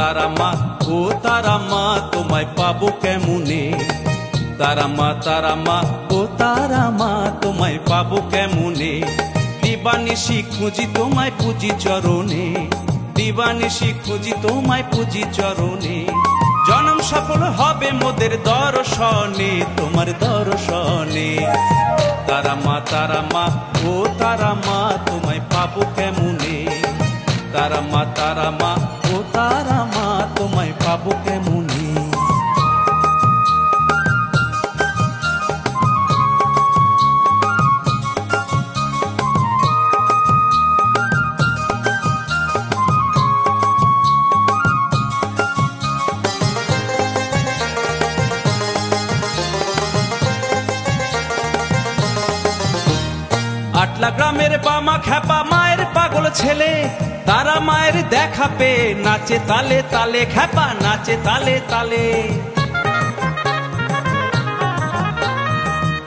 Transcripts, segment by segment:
তারা মা ও তারা মা তোমায় পাবো কেমনে, তারা মা ও তারা মা তোমায় পাবো কেমনে। দিবানিশি খুঁজি তোমায় পুজি চরণে, দিবানিশি খুঁজি তোমায় পুজি চরণে। জনম সফল হবে মোদের দর্শনে, তোমার দর্শনে। তারা মা ও তারা মা তোমায় পাবো কেমনে, তারা মা ও তারা মা তোমায় পাবো কেমনে। আটলা গ্রামের বামা খ্যাপা মায়ের পাগল ছেলে, তারা মায়ের দেখা পেয়ে নাচে তালে তালে, খ্যাপা নাচে তালে তালে।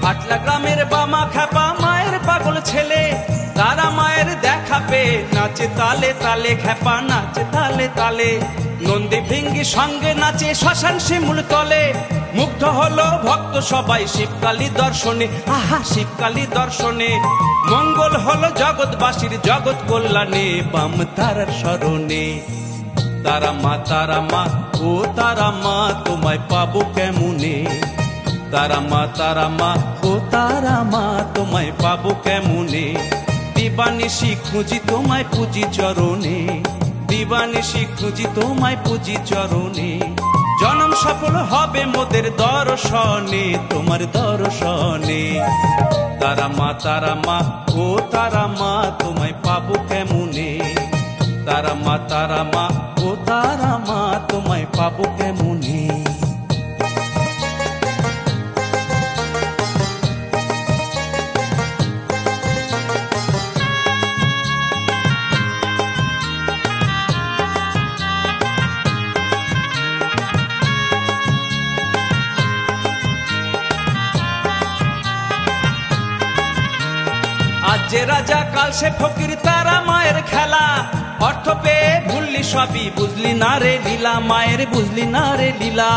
আটলা গ্রামের বামা খ্যাপা মায়ের পাগল ছেলে, তারা মায়ের দেখা পেয়ে নাচে তালে তালে, খ্যাপা নাচে তালে তালে। নন্দী ভৃঙ্গি সঙ্গে নাচে শ্মশান শিমুল তলে, মুগ্ধ হলো ভক্ত সবাই শিবকালী দর্শনে, আহা শিবকালী দর্শনে। মঙ্গল হলো জগৎবাসীর জগৎ কল্যাণে, বাম তারার স্মরণে। তারা মা ও তারা মা তোমায় পাবো কেমনে, তারা মা ও তারা মা তোমায় পাবো কেমনে। দিবানিশি খুঁজি তোমায় পুজি চরণে, দিবানিশি খুঁজি তোমায় পুজি চরণে। জনম সফল হবে মোদের দর্শনে, তোমার দর্শনে। তারা মা ও তারা মা তোমায় পাবো কেমনে, তারা মা ও তারা মা তোমায় পাবো কেমনে। আজ যে রাজা কাল সে ফকির, তারা মায়ের খেলা। অর্থ পেয়ে ভুললি সবই, বুঝলি না রে লীলা, মায়ের বুঝলি না রে লীলা।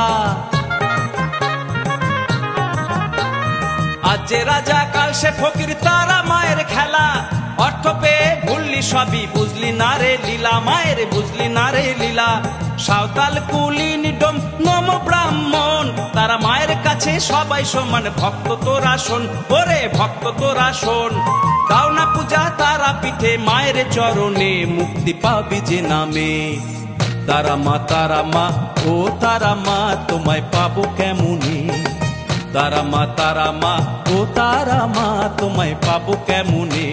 আজ যে রাজা কাল সে ফকির, তারা মায়ের খেলা। অর্থ পেয়ে ভুললি সবই, বুঝলি না রে লীলা, মায়ের বুঝলি না রে লীলা। সাঁওতাল কুলীন ডোম নম ব্রাহ্মণ, তারা মায়ের কাছে সবাই সমান। ভক্ত তোরা শোন, ওরে ভক্ত তোরা শোন। দাও না পূজা তারা পিঠে মায়ের চরণে, মুক্তি পাবি যে নামে। তারা মা ও তারা মা তোমায় পাবো কেমনে, তারা মা ও তারা মা তোমায় পাবো কেমনে।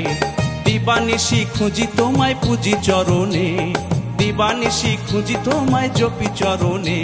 দিবানিশি খুঁজি তোমায় পুজি চরণে, দিবানিশি খুঁজি তোমায় জপি চরণে।